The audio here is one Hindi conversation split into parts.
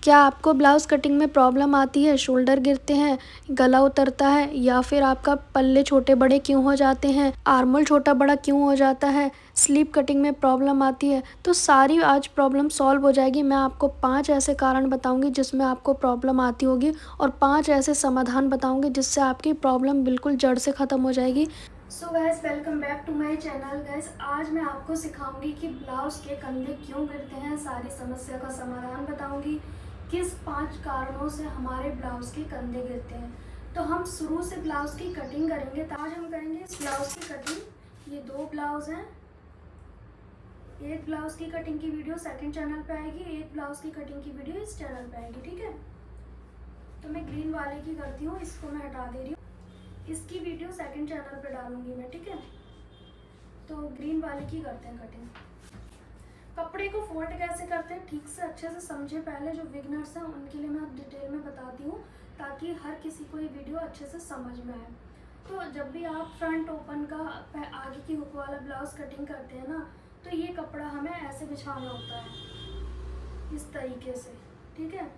क्या आपको ब्लाउज़ कटिंग में प्रॉब्लम आती है, शोल्डर गिरते हैं, गला उतरता है या फिर आपका पल्ले छोटे बड़े क्यों हो जाते हैं, आर्मोल छोटा बड़ा क्यों हो जाता है, स्लीव कटिंग में प्रॉब्लम आती है, तो सारी आज प्रॉब्लम सॉल्व हो जाएगी। मैं आपको 5 ऐसे कारण बताऊंगी जिसमें आपको प्रॉब्लम आती होगी और 5 ऐसे समाधान बताऊंगी जिससे आपकी प्रॉब्लम बिल्कुल जड़ से ख़त्म हो जाएगी। So guys, welcome back to my channel. Guys, आज मैं आपको सिखाऊंगी कि ब्लाउज़ के कंधे क्यों गिरते हैं, सारी समस्या का समाधान बताऊंगी, किस 5 कारणों से हमारे ब्लाउज़ के कंधे गिरते हैं। तो हम शुरू से ब्लाउज़ की कटिंग करेंगे। तो आज हम करेंगे इस ब्लाउज़ की कटिंग। ये 2 ब्लाउज़ हैं। एक ब्लाउज़ की कटिंग की वीडियो सेकंड चैनल पे आएगी, एक ब्लाउज़ की कटिंग की वीडियो इस चैनल पे आएगी, ठीक है। तो मैं ग्रीन वाले की करती हूँ, इसको मैं हटा दे रही हूँ। इसकी वीडियो सेकंड चैनल पे डालूंगी मैं, ठीक है। तो ग्रीन वाले की करते हैं कटिंग। कपड़े को फोल्ड कैसे करते हैं ठीक से अच्छे से समझे। पहले जो बिगनर्स हैं उनके लिए मैं डिटेल में बताती हूँ ताकि हर किसी को ये वीडियो अच्छे से समझ में आए। तो जब भी आप फ्रंट ओपन का आगे की हुक वाला ब्लाउज कटिंग करते हैं ना, तो ये कपड़ा हमें ऐसे बिछाना होता है, इस तरीके से, ठीक है।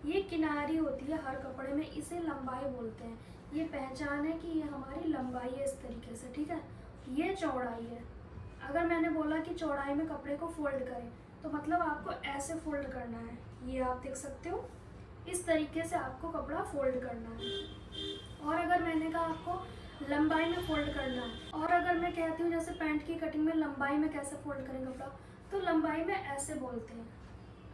ये किनारी होती है हर कपड़े में, इसे लंबाई बोलते हैं। ये पहचान है कि ये हमारी लंबाई है, इस तरीके से, ठीक है। ये चौड़ाई है। अगर मैंने बोला कि चौड़ाई में कपड़े को फोल्ड करें तो मतलब आपको ऐसे फोल्ड करना है। ये आप देख सकते हो, इस तरीके से आपको कपड़ा फोल्ड करना है। और अगर मैंने कहा आपको लंबाई में फोल्ड करना है, और अगर मैं कहती हूँ जैसे पैंट की कटिंग में लंबाई में कैसे फोल्ड करें कपड़ा, तो लंबाई में ऐसे बोलते हैं,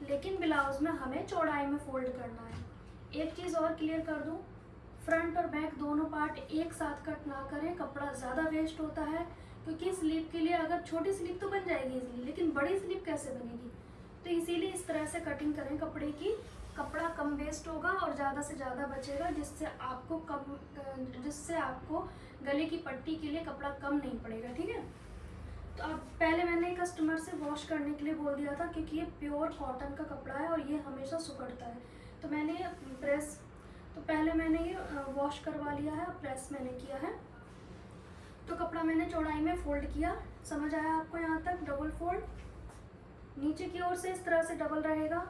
लेकिन ब्लाउज में हमें चौड़ाई में फोल्ड करना है। एक चीज़ और क्लियर कर दूँ, फ्रंट और बैक दोनों पार्ट एक साथ कट ना करें, कपड़ा ज़्यादा वेस्ट होता है। क्योंकि स्लीव के लिए अगर छोटी स्लीव तो बन जाएगी इजीली, लेकिन बड़ी स्लीव कैसे बनेगी। तो इसीलिए इस तरह से कटिंग करें कपड़े की, कपड़ा कम वेस्ट होगा और ज़्यादा से ज़्यादा बचेगा, जिससे आपको गले की पट्टी के लिए कपड़ा कम नहीं पड़ेगा, ठीक है। तो अब पहले मैंने कस्टमर से वॉश करने के लिए बोल दिया था क्योंकि ये प्योर कॉटन का कपड़ा है और ये हमेशा सुखड़ता है। तो पहले मैंने ये वॉश करवा लिया है, प्रेस मैंने किया है। तो कपड़ा मैंने चौड़ाई में फोल्ड किया, समझ आया आपको यहाँ तक। डबल फोल्ड नीचे की ओर से इस तरह से डबल रहेगा।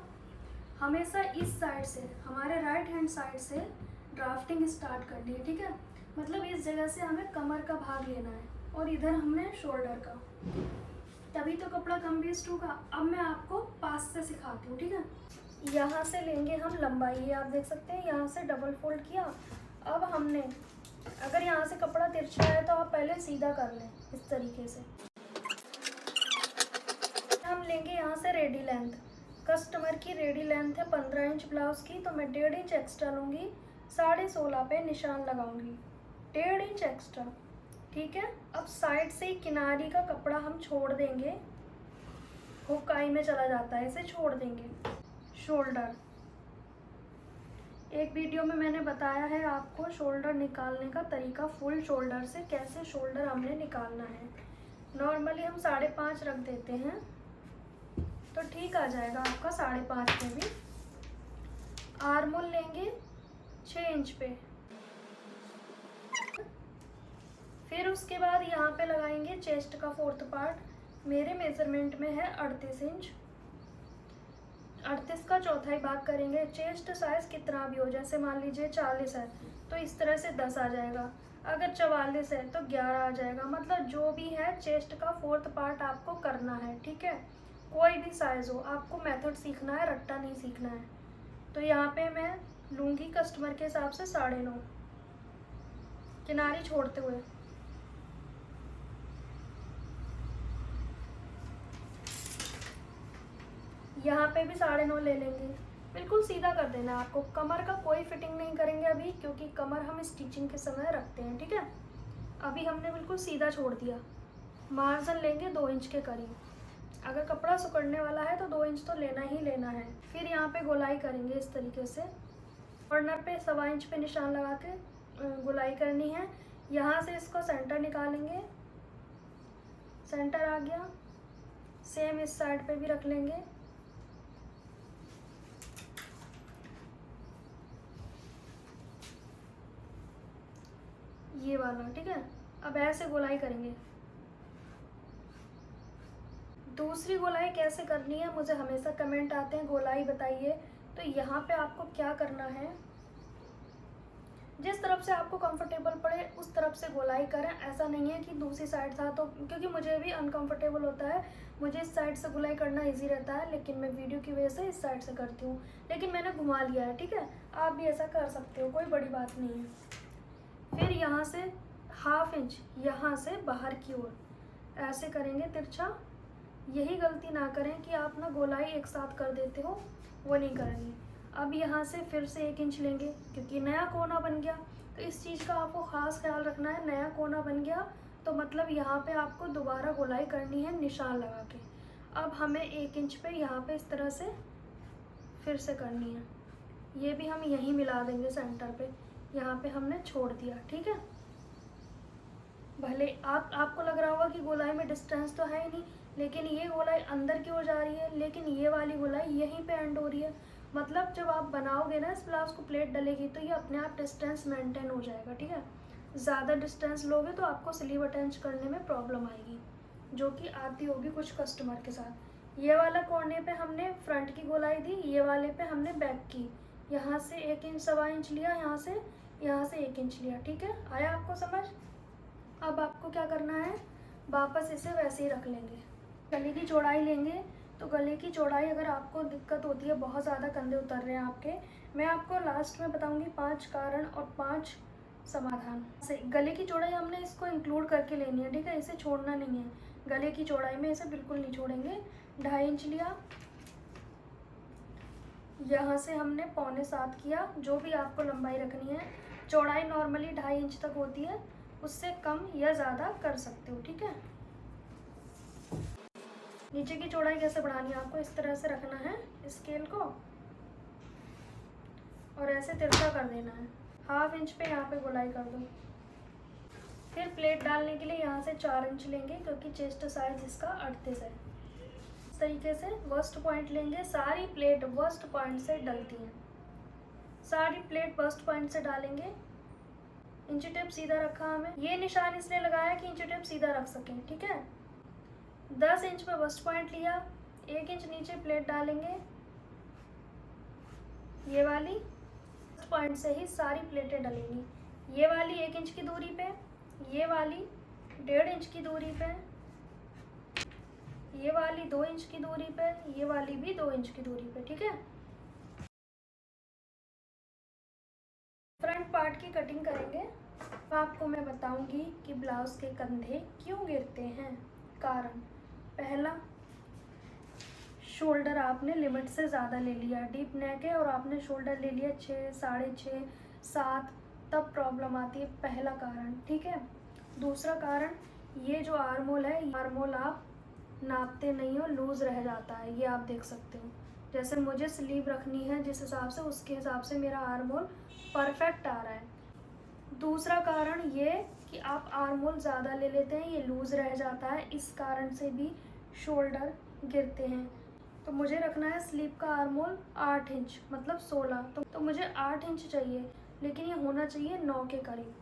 हमेशा इस साइड से, हमारे राइट हैंड साइड से ड्राफ्टिंग स्टार्ट करनी है, ठीक है। मतलब इस जगह से हमें कमर का भाग लेना है और इधर हमने शोल्डर का, तभी तो कपड़ा कम वेस्ट होगा। अब मैं आपको पास से सिखाती हूँ, ठीक है। यहाँ से लेंगे हम लंबाई, ये आप देख सकते हैं, यहाँ से डबल फोल्ड किया। अब हमने, अगर यहाँ से कपड़ा तिरछा है तो आप पहले सीधा कर लें इस तरीके से। हम लेंगे यहाँ से रेडी लेंथ। कस्टमर की रेडी लेंथ है 15 इंच ब्लाउज की, तो मैं 1.5 इंच एक्स्ट्रा लूँगी, 16.5 पे निशान लगाऊंगी, 1.5 इंच एक्स्ट्रा, ठीक है। अब साइड से किनारी का कपड़ा हम छोड़ देंगे, हुक आई में चला जाता है, इसे छोड़ देंगे। शोल्डर, एक वीडियो में मैंने बताया है आपको शोल्डर निकालने का तरीका, फुल शोल्डर से कैसे शोल्डर हमने निकालना है। नॉर्मली हम 5.5 रख देते हैं तो ठीक आ जाएगा आपका 5.5 में भी। आर्मोल लेंगे 6 इंच पे, फिर उसके बाद यहाँ पे लगाएंगे चेस्ट का 4th पार्ट। मेरे मेजरमेंट में है 38 इंच, 38 का चौथाई भाग करेंगे। चेस्ट साइज कितना भी हो, जैसे मान लीजिए 40 है तो इस तरह से 10 आ जाएगा, अगर 44 है तो 11 आ जाएगा। मतलब जो भी है चेस्ट का 4th पार्ट आपको करना है, ठीक है। कोई भी साइज हो, आपको मेथड सीखना है, रट्टा नहीं सीखना है। तो यहाँ पे मैं लूँगी कस्टमर के हिसाब से 9.5, किनारी छोड़ते हुए। यहाँ पे भी 9.5 ले लेंगे, बिल्कुल सीधा कर देना है आपको। कमर का कोई फिटिंग नहीं करेंगे अभी, क्योंकि कमर हम स्टिचिंग के समय रखते हैं, ठीक है। अभी हमने बिल्कुल सीधा छोड़ दिया। मार्जिन लेंगे 2 इंच के करीब, अगर कपड़ा सुकड़ने वाला है तो 2 इंच तो लेना ही लेना है। फिर यहाँ पे गोलाई करेंगे इस तरीके से, कॉर्नर पे 1.25 इंच पे निशान लगा के गोलाई करनी है। यहाँ से इसको सेंटर निकालेंगे, सेंटर आ गया। सेम इस साइड पे भी रख लेंगे, ये वाला, ठीक है। अब ऐसे गोलाई करेंगे। दूसरी गोलाई कैसे करनी है, मुझे हमेशा कमेंट आते हैं गोलाई बताइए, तो यहाँ पे आपको क्या करना है, जिस तरफ से आपको कंफर्टेबल पड़े उस तरफ से गोलाई करें। ऐसा नहीं है कि दूसरी साइड था तो, क्योंकि मुझे भी अनकंफर्टेबल होता है, मुझे इस साइड से गोलाई करना इजी रहता है, लेकिन मैं वीडियो की वजह से इस साइड से करती हूँ, लेकिन मैंने घुमा लिया है। ठीक है, आप भी ऐसा कर सकते हो, कोई बड़ी बात नहीं है। फिर यहाँ से 1/2 इंच यहाँ से बाहर की ओर ऐसे करेंगे तिरछा। यही गलती ना करें कि आप ना गोलाई एक साथ कर देते हो, वो नहीं करेंगे। अब यहाँ से फिर से 1 इंच लेंगे, क्योंकि नया कोना बन गया, तो इस चीज़ का आपको ख़ास ख्याल रखना है। नया कोना बन गया तो मतलब यहाँ पे आपको दोबारा गोलाई करनी है निशान लगा के। अब हमें 1 इंच पे यहाँ पे इस तरह से फिर से करनी है। ये भी हम यहीं मिला देंगे सेंटर पे, यहाँ पे हमने छोड़ दिया। ठीक है, भले आपको लग रहा होगा कि गोलाई में डिस्टेंस तो है ही नहीं, लेकिन ये गोलाई अंदर की ओर जा रही है, लेकिन ये वाली गोलाई यहीं पे एंड हो रही है। मतलब जब आप बनाओगे ना इस ब्लाउज को, प्लेट डलेगी तो ये अपने आप डिस्टेंस मेंटेन हो जाएगा। ठीक है, ज़्यादा डिस्टेंस लोगे तो आपको स्लीव अटैच करने में प्रॉब्लम आएगी, जो कि आती होगी कुछ कस्टमर के साथ। ये वाला कोने पे हमने फ्रंट की गोलाई दी, ये वाले पे हमने बैक की। यहाँ से 1 इंच 1.25 इंच लिया, यहाँ से 1 इंच लिया। ठीक है, आया आपको समझ? अब आपको क्या करना है, वापस इसे वैसे ही रख लेंगे। गले की चौड़ाई लेंगे, तो गले की चौड़ाई अगर आपको दिक्कत होती है, बहुत ज़्यादा कंधे उतर रहे हैं आपके, मैं आपको लास्ट में बताऊंगी 5 कारण और 5 समाधान से। गले की चौड़ाई हमने इसको इंक्लूड करके लेनी है। ठीक है, इसे छोड़ना नहीं है, गले की चौड़ाई में इसे बिल्कुल नहीं छोड़ेंगे। 2.5 इंच लिया, यहाँ से हमने 6.25 किया, जो भी आपको लंबाई रखनी है। चौड़ाई नॉर्मली 2.5 इंच तक होती है, उससे कम या ज़्यादा कर सकते हो। ठीक है, नीचे की चौड़ाई कैसे बढ़ानी है, आपको इस तरह से रखना है स्केल को और ऐसे तिरछा कर देना है। 1/2 इंच पे यहाँ पे गोलाई कर दो। फिर प्लेट डालने के लिए यहाँ से 4 इंच लेंगे, क्योंकि चेस्ट साइज इसका 38 है। इस तरीके से वर्स्ट पॉइंट लेंगे। सारी प्लेट वर्स्ट पॉइंट से डलती हैं, सारी प्लेट वर्स्ट पॉइंट से डालेंगे। इंची टेप सीधा रखा हमें, ये निशान इसलिए लगाया कि इंची टेप सीधा रख सकें। ठीक है, 10 इंच पे वर्स्ट पॉइंट लिया, 1 इंच नीचे प्लेट डालेंगे। ये वाली वर्स्ट पॉइंट से ही सारी प्लेटें डलेंगी। ये वाली 1 इंच की दूरी पे, ये वाली 1.5 इंच की दूरी पे, ये वाली 2 इंच की दूरी पे, ये वाली भी 2 इंच की दूरी पे। ठीक है, फ्रंट पार्ट की कटिंग करेंगे। तो आपको मैं बताऊंगी कि ब्लाउज के कंधे क्यों गिरते हैं। कारण पहला, शोल्डर आपने लिमिट से ज़्यादा ले लिया, डीप नेक है और आपने शोल्डर ले लिया 6, 6.5, 7, तब प्रॉब्लम आती है। पहला कारण। ठीक है, दूसरा कारण, ये जो आर्म होल है, आर्म होल आप नापते नहीं हो, लूज रह जाता है। ये आप देख सकते हो, जैसे मुझे स्लीव रखनी है जिस हिसाब से, उसके हिसाब से मेरा आर्म होल परफेक्ट आ रहा है। दूसरा कारण ये कि आप आर्म होल ज़्यादा ले लेते हैं, ये लूज़ रह जाता है, इस कारण से भी शोल्डर गिरते हैं। तो मुझे रखना है स्लीव का आर्म होल 8 इंच, मतलब 16, तो मुझे 8 इंच चाहिए, लेकिन ये होना चाहिए 9 के करीब।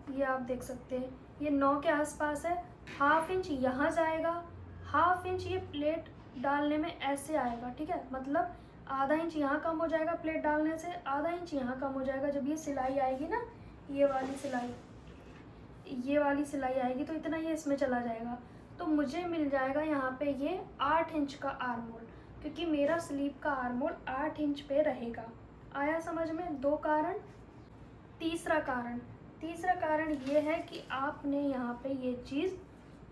ये आप देख सकते हैं, ये 9 के आसपास है। 1/2 इंच यहाँ जाएगा, 1/2 इंच ये प्लेट डालने में ऐसे आएगा। ठीक है, मतलब आधा इंच यहाँ कम हो जाएगा प्लेट डालने से, आधा इंच यहाँ कम हो जाएगा। जब ये सिलाई आएगी ना, ये वाली सिलाई आएगी, तो इतना ये इसमें चला जाएगा, तो मुझे मिल जाएगा यहाँ पे ये 8 इंच का आर्म होल, क्योंकि मेरा स्लीव का आर्म होल 8 इंच पे रहेगा। आया समझ में? 2 कारण। तीसरा कारण ये है कि आपने यहाँ पे ये चीज़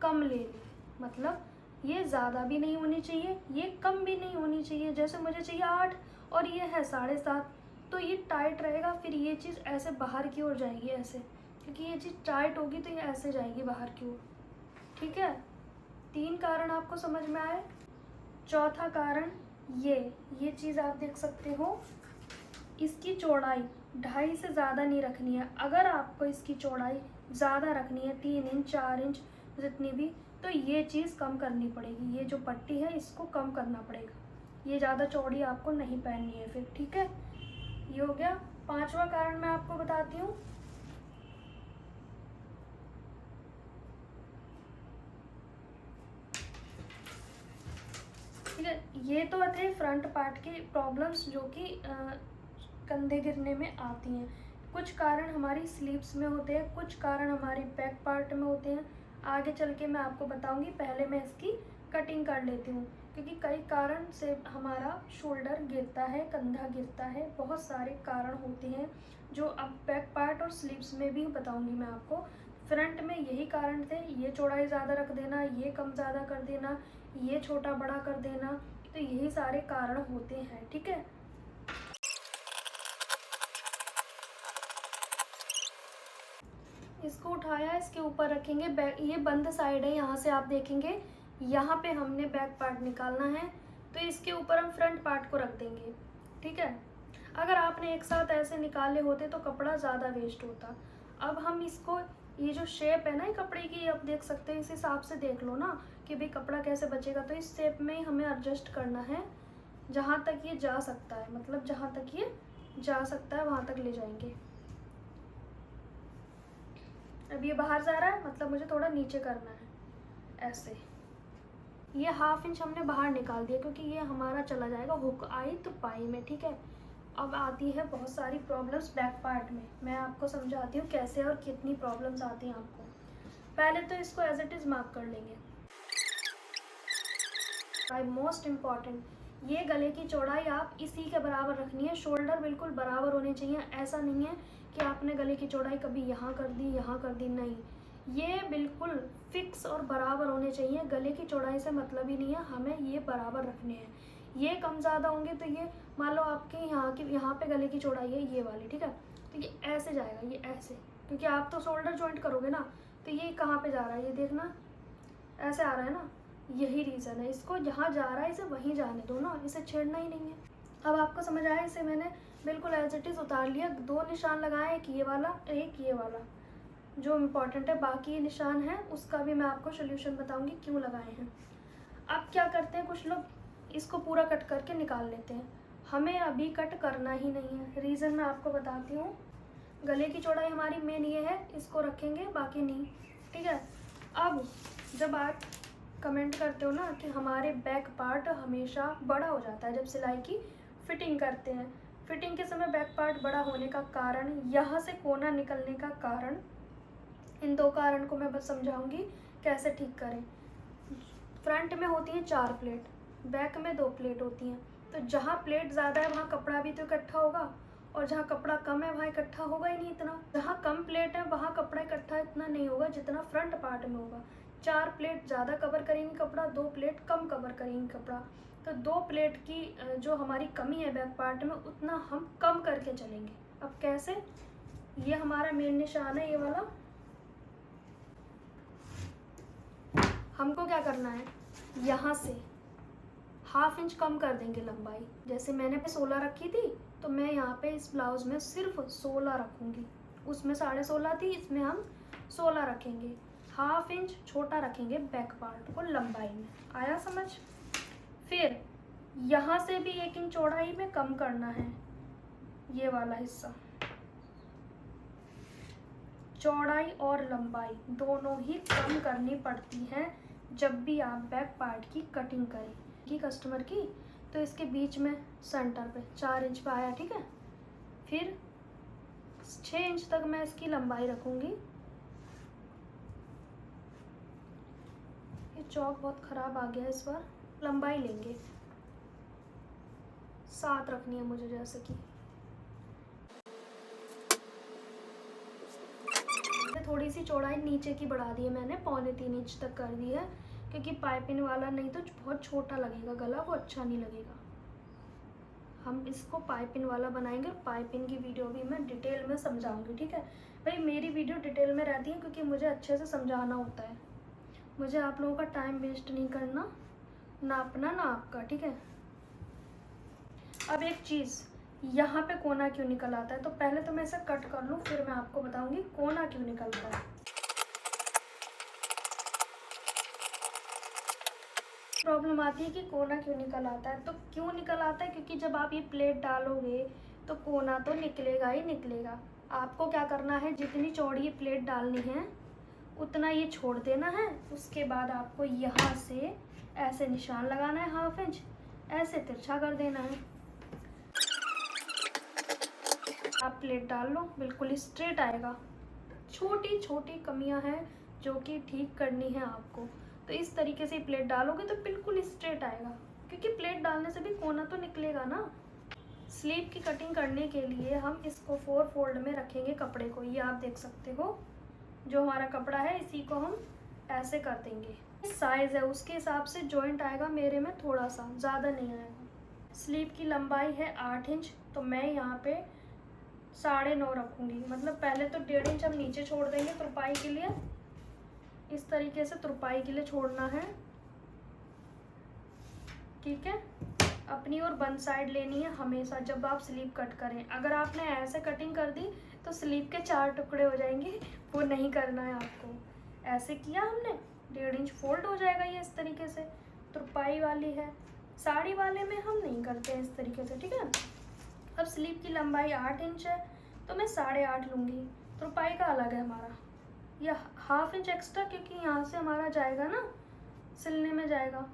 कम ले ली, मतलब ये ज़्यादा भी नहीं होनी चाहिए, ये कम भी नहीं होनी चाहिए। जैसे मुझे चाहिए 8 और ये है 7.5, तो ये टाइट रहेगा, फिर ये चीज़ ऐसे बाहर की ओर जाएगी ऐसे, क्योंकि ये चीज़ टाइट होगी तो ये ऐसे जाएगी बाहर की ओर। ठीक है, 3 कारण आपको समझ में आए। चौथा कारण, ये चीज़ आप देख सकते हो, इसकी चौड़ाई 2.5 से ज़्यादा नहीं रखनी है। अगर आपको इसकी चौड़ाई ज़्यादा रखनी है, 3 इंच 4 इंच जितनी भी, तो ये चीज़ कम करनी पड़ेगी। ये जो पट्टी है इसको कम करना पड़ेगा, ये ज़्यादा चौड़ी आपको नहीं पहननी है फिर। ठीक है, ये हो गया। 5वां कारण मैं आपको बताती हूँ। ठीक है, ये तो थे फ्रंट पार्ट की प्रॉब्लम्स जो कि कंधे गिरने में आती हैं। कुछ कारण हमारी स्लीप्स में होते हैं, कुछ कारण हमारी बैक पार्ट में होते हैं। आगे चल के मैं आपको बताऊंगी, पहले मैं इसकी कटिंग कर लेती हूँ, क्योंकि कई कारण से हमारा शोल्डर गिरता है, कंधा गिरता है, बहुत सारे कारण होते हैं जो अब बैक पार्ट और स्लीप्स में भी बताऊंगी मैं आपको। फ्रंट में यही कारण थे, ये चौड़ाई ज़्यादा रख देना, ये कम ज़्यादा कर देना, ये छोटा बड़ा कर देना, तो यही सारे कारण होते हैं। ठीक है, इसको उठाया, इसके ऊपर रखेंगे। ये बंद साइड है, यहाँ से आप देखेंगे यहाँ पे हमने बैक पार्ट निकालना है, तो इसके ऊपर हम फ्रंट पार्ट को रख देंगे। ठीक है, अगर आपने एक साथ ऐसे निकाले होते तो कपड़ा ज़्यादा वेस्ट होता। अब हम इसको, ये जो शेप है ना ये कपड़े की, आप देख सकते हैं, इस हिसाब से देख लो ना कि भाई कपड़ा कैसे बचेगा। तो इस शेप में ही हमें एडजस्ट करना है, जहाँ तक ये जा सकता है, मतलब जहाँ तक ये जा सकता है वहाँ तक ले जाएंगे। अब ये बाहर जा रहा है, मतलब मुझे थोड़ा नीचे करना है ऐसे। ये 1/2 इंच हमने बाहर निकाल दिया, क्योंकि ये हमारा चला जाएगा हुक आई तो पाई में। ठीक है, अब आती है बहुत सारी प्रॉब्लम्स बैक पार्ट में। मैं आपको समझाती हूँ कैसे और कितनी प्रॉब्लम्स आती हैं आपको। पहले तो इसको एज इट इज़ मार्क कर लेंगे। मोस्ट इम्पॉर्टेंट, ये गले की चौड़ाई आप इसी के बराबर रखनी है। शोल्डर बिल्कुल बराबर होने चाहिए। ऐसा नहीं है कि आपने गले की चौड़ाई कभी यहाँ कर दी, यहाँ कर दी, नहीं, ये बिल्कुल फिक्स और बराबर होने चाहिए। गले की चौड़ाई से मतलब ही नहीं है, हमें ये बराबर रखने हैं। ये कम ज़्यादा होंगे तो ये, मान लो आपके यहाँ पे गले की चौड़ाई है ये वाली, ठीक है, तो ये ऐसे जाएगा, ये ऐसे, क्योंकि आप तो शोल्डर जॉइंट करोगे ना, तो ये कहाँ पे जा रहा है, ये देखना ऐसे आ रहा है ना, यही रीज़न है। इसको जहाँ जा रहा है इसे वहीं जाने दो ना, इसे छेड़ना ही नहीं है। अब आपको समझ आया, इसे मैंने बिल्कुल एज इट इज़ उतार लिया। 2 निशान लगाए, एक ये वाला, एक ये वाला जो इम्पोर्टेंट है। बाकी निशान है उसका भी मैं आपको सोल्यूशन बताऊंगी क्यों लगाए हैं। अब क्या करते हैं, कुछ लोग इसको पूरा कट करके निकाल लेते हैं। हमें अभी कट करना ही नहीं है। रीज़न मैं आपको बताती हूँ। गले की चौड़ाई हमारी मेन ये है, इसको रखेंगे, बाकी नहीं। ठीक है, अब जब आप कमेंट करते हो ना कि हमारे बैक पार्ट हमेशा बड़ा हो जाता है जब सिलाई की फिटिंग करते हैं, फिटिंग के समय बैक पार्ट बड़ा होने का कारण, यहाँ से कोना निकलने का कारण, इन 2 कारण को मैं बस समझाऊंगी कैसे ठीक करें। फ्रंट में होती हैं 4 प्लेट, बैक में 2 प्लेट होती हैं। तो जहाँ प्लेट ज़्यादा है वहाँ कपड़ा भी तो इकट्ठा होगा, और जहाँ कपड़ा कम है वहाँ इकट्ठा होगा ही नहीं इतना। जहाँ कम प्लेट है वहाँ कपड़ा इकट्ठा इतना नहीं होगा जितना फ्रंट पार्ट में होगा। 4 प्लेट ज़्यादा कवर करेंगी कपड़ा, 2 प्लेट कम कवर करेंगी कपड़ा। तो 2 प्लेट की जो हमारी कमी है बैक पार्ट में, उतना हम कम करके चलेंगे। अब कैसे, ये हमारा मेन निशान है, ये वाला। हमको क्या करना है, यहाँ से 1/2 इंच कम कर देंगे लंबाई। जैसे मैंने 16 रखी थी, तो मैं यहाँ पे इस ब्लाउज़ में सिर्फ 16 रखूँगी। उसमें 16.5 थी, इसमें हम 16 रखेंगे। 1/2 इंच छोटा रखेंगे बैक पार्ट को लंबाई में। आया समझ। फिर यहाँ से भी 1 इंच चौड़ाई में कम करना है, ये वाला हिस्सा। चौड़ाई और लंबाई दोनों ही कम करनी पड़ती हैं जब भी आप बैक पार्ट की कटिंग करें कि कस्टमर की। तो इसके बीच में सेंटर पे 4 इंच पे आया, ठीक है। फिर 6 इंच तक मैं इसकी लंबाई रखूँगी। ये चौक बहुत ख़राब आ गया इस बार। लंबाई लेंगे 7 रखनी है मुझे, जैसे कि थोड़ी सी चौड़ाई नीचे की बढ़ा दी है मैंने, 2.25 इंच तक कर दी है, क्योंकि पाइपिंग वाला नहीं तो बहुत छोटा लगेगा गला, वो अच्छा नहीं लगेगा। हम इसको पाइपिंग वाला बनाएंगे, पाइपिंग की वीडियो भी मैं डिटेल में समझाऊंगी, ठीक है भाई। मेरी वीडियो डिटेल में रहती है क्योंकि मुझे अच्छे से समझाना होता है। मुझे आप लोगों का टाइम वेस्ट नहीं करना, ना अपना ना आपका, ठीक है। अब एक चीज़, यहाँ पे कोना क्यों निकल आता है, तो पहले तो मैं इसे कट कर लूँ, फिर मैं आपको बताऊंगी कोना क्यों निकलता है। प्रॉब्लम आती है कि कोना क्यों निकल आता है। तो क्यों निकल आता है, क्योंकि जब आप ये प्लेट डालोगे तो कोना तो निकलेगा ही निकलेगा। आपको क्या करना है, जितनी चौड़ी ये प्लेट डालनी है उतना ये छोड़ देना है। उसके बाद आपको यहाँ से ऐसे निशान लगाना है 1/2 इंच, ऐसे तिरछा कर देना है। आप प्लेट डाल लो, बिल्कुल स्ट्रेट आएगा। छोटी छोटी कमियां हैं जो कि ठीक करनी है आपको, तो इस तरीके से प्लेट डालोगे तो बिल्कुल स्ट्रेट आएगा, क्योंकि प्लेट डालने से भी कोना तो निकलेगा ना। स्लीव की कटिंग करने के लिए हम इसको 4 फोल्ड में रखेंगे कपड़े को। ये आप देख सकते हो, जो हमारा कपड़ा है इसी को हम ऐसे कर देंगे। साइज़ है उसके हिसाब से जॉइंट आएगा, मेरे में थोड़ा सा ज़्यादा नहीं आएगा। स्लीव की लंबाई है 8 इंच, तो मैं यहाँ पे 9.5 रखूँगी। मतलब पहले तो 1.5 इंच हम नीचे छोड़ देंगे तुरपाई के लिए, इस तरीके से तुरपाई के लिए छोड़ना है, ठीक है। अपनी और बंद साइड लेनी है हमेशा जब आप स्लीव कट करें। अगर आपने ऐसे कटिंग कर दी तो स्लीव के 4 टुकड़े हो जाएंगे, वो नहीं करना है आपको। ऐसे किया हमने, 1.5 इंच फोल्ड हो जाएगा ये इस तरीके से। तुरपाई वाली है, साड़ी वाले में हम नहीं करते हैं इस तरीके से, ठीक है। अब स्लीव की लंबाई 8 इंच है, तो मैं 8.5 लूँगी। तुरपाई का अलग है हमारा, यह 1/2 इंच एक्स्ट्रा, क्योंकि यहाँ से हमारा जाएगा ना, सिलने में जाएगा।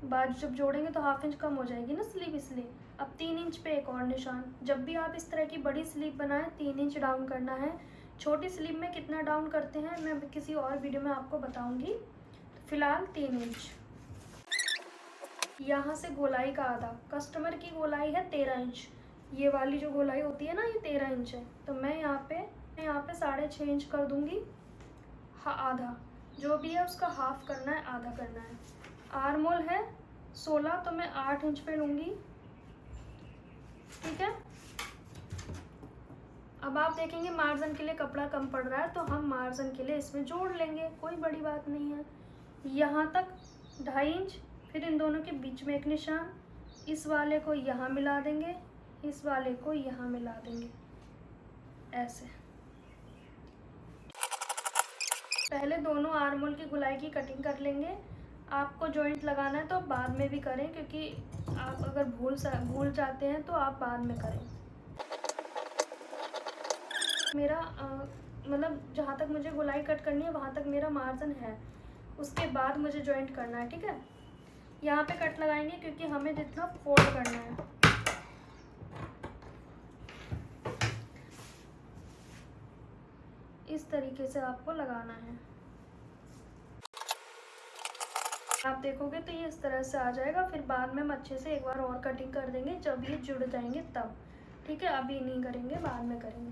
बाजू जब जोड़ेंगे तो 1/2 इंच कम हो जाएगी ना स्लीव, इसलिए। अब 3 इंच पे एक और निशान। जब भी आप इस तरह की बड़ी स्लीव बनाएं 3 इंच डाउन करना है। छोटी स्लीव में कितना डाउन करते हैं मैं किसी और वीडियो में आपको बताऊंगी। तो फिलहाल 3 इंच। यहाँ से गोलाई का आधा, कस्टमर की गोलाई है 13 इंच। ये वाली जो गोलाई होती है ना, ये 13 इंच है, तो मैं यहाँ पे 6.5 इंच कर दूंगी। आधा जो भी है उसका हाफ करना है, आधा करना है। आर्मोल है 16, तो मैं 8 इंच पे लूँगी, ठीक है। अब आप देखेंगे मार्जिन के लिए कपड़ा कम पड़ रहा है, तो हम मार्जिन के लिए इसमें जोड़ लेंगे, कोई बड़ी बात नहीं है। यहाँ तक 2.5 इंच, फिर इन दोनों के बीच में एक निशान, इस वाले को यहाँ मिला देंगे, इस वाले को यहाँ मिला देंगे, ऐसे। पहले दोनों आर्मोल की गोलाई की कटिंग कर लेंगे। आपको जॉइंट लगाना है तो बाद में भी करें, क्योंकि आप अगर भूल जाते हैं तो आप बाद में करें। मेरा मतलब जहाँ तक मुझे गोलाई कट करनी है वहाँ तक मेरा मार्जिन है, उसके बाद मुझे जॉइंट करना है, ठीक है। यहाँ पे कट लगाएंगे क्योंकि हमें जितना फोल्ड करना है। इस तरीके से आपको लगाना है। आप देखोगे तो ये इस तरह से आ जाएगा। फिर बाद में हम अच्छे से एक बार और कटिंग कर देंगे जब ये जुड़ जाएंगे तब, ठीक है। अभी नहीं करेंगे, बाद में करेंगे।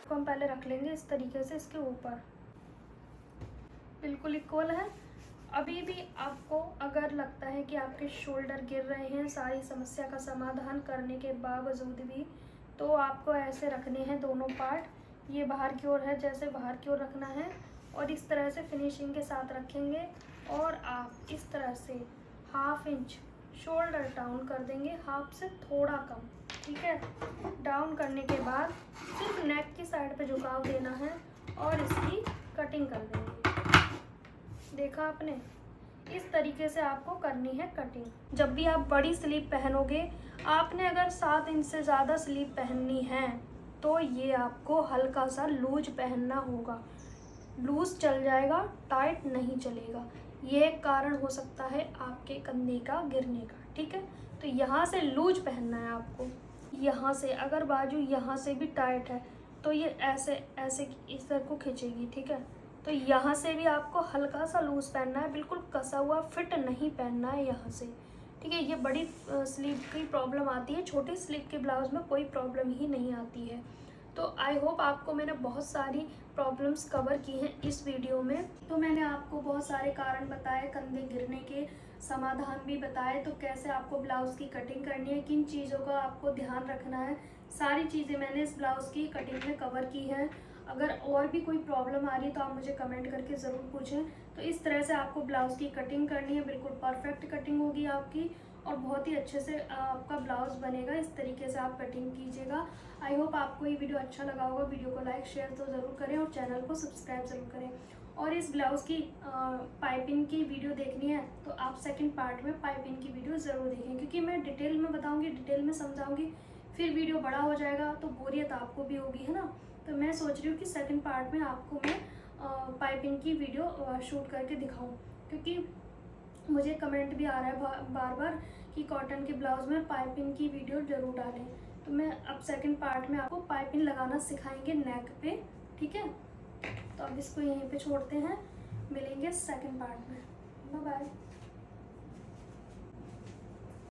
तो हम पहले रख लेंगे इस तरीके से, इसके ऊपर बिल्कुल इक्वल है। अभी भी आपको अगर लगता है कि आपके शोल्डर गिर रहे हैं सारी समस्या का समाधान करने के बावजूद भी, तो आपको ऐसे रखने हैं दोनों पार्ट। ये बाहर की ओर है, जैसे बाहर की ओर रखना है, और इस तरह से फिनिशिंग के साथ रखेंगे। और आप इस तरह से 1/2 इंच शोल्डर डाउन कर देंगे, हाफ से थोड़ा कम, ठीक है। डाउन करने के बाद सिर्फ नेक की साइड पे झुकाव देना है और इसकी कटिंग कर देंगे। देखा आपने, इस तरीके से आपको करनी है कटिंग। जब भी आप बड़ी स्लीव पहनोगे, आपने अगर 7 इंच से ज़्यादा स्लीव पहननी है तो ये आपको हल्का सा लूज पहनना होगा। लूज चल जाएगा, टाइट नहीं चलेगा। ये एक कारण हो सकता है आपके कंधे का गिरने का, ठीक है। तो यहाँ से लूज पहनना है आपको। यहाँ से अगर बाजू यहाँ से भी टाइट है तो ये ऐसे ऐसे इस तरह को खींचेगी, ठीक है। तो यहाँ से भी आपको हल्का सा लूज पहनना है, बिल्कुल कसा हुआ फिट नहीं पहनना है यहाँ से, ठीक है। ये बड़ी स्लीव की प्रॉब्लम आती है, छोटी स्लीव के ब्लाउज में कोई प्रॉब्लम ही नहीं आती है। तो आई होप आपको मैंने बहुत सारी प्रॉब्लम्स कवर की हैं इस वीडियो में। तो मैंने आपको बहुत सारे कारण बताए, कंधे गिरने के समाधान भी बताए, तो कैसे आपको ब्लाउज़ की कटिंग करनी है, किन चीज़ों का आपको ध्यान रखना है, सारी चीज़ें मैंने इस ब्लाउज़ की कटिंग में कवर की है। अगर और भी कोई प्रॉब्लम आ रही है तो आप मुझे कमेंट करके ज़रूर पूछें। तो इस तरह से आपको ब्लाउज़ की कटिंग करनी है, बिल्कुल परफेक्ट कटिंग होगी आपकी और बहुत ही अच्छे से आपका ब्लाउज़ बनेगा। इस तरीके से आप कटिंग कीजिएगा। आई होप आपको ये वीडियो अच्छा लगा होगा। वीडियो को लाइक शेयर तो ज़रूर करें और चैनल को सब्सक्राइब ज़रूर करें। और इस ब्लाउज़ की पाइपिंग की वीडियो देखनी है तो आप सेकंड पार्ट में पाइपिंग की वीडियो ज़रूर देखें, क्योंकि मैं डिटेल में बताऊँगी, डिटेल में समझाऊँगी, फिर वीडियो बड़ा हो जाएगा तो बोरियत आपको भी होगी, है ना। तो मैं सोच रही हूँ कि सेकंड पार्ट में आपको मैं पाइपिंग की वीडियो शूट करके दिखाऊं, क्योंकि मुझे कमेंट भी आ रहा है बार बार कि कॉटन के ब्लाउज़ में पाइपिंग की वीडियो ज़रूर डालें। तो मैं अब सेकंड पार्ट में आपको पाइपिंग लगाना सिखाएंगे नेक पे, ठीक है। तो अब इसको यहीं पे छोड़ते हैं, मिलेंगे सेकंड पार्ट में। Bye bye.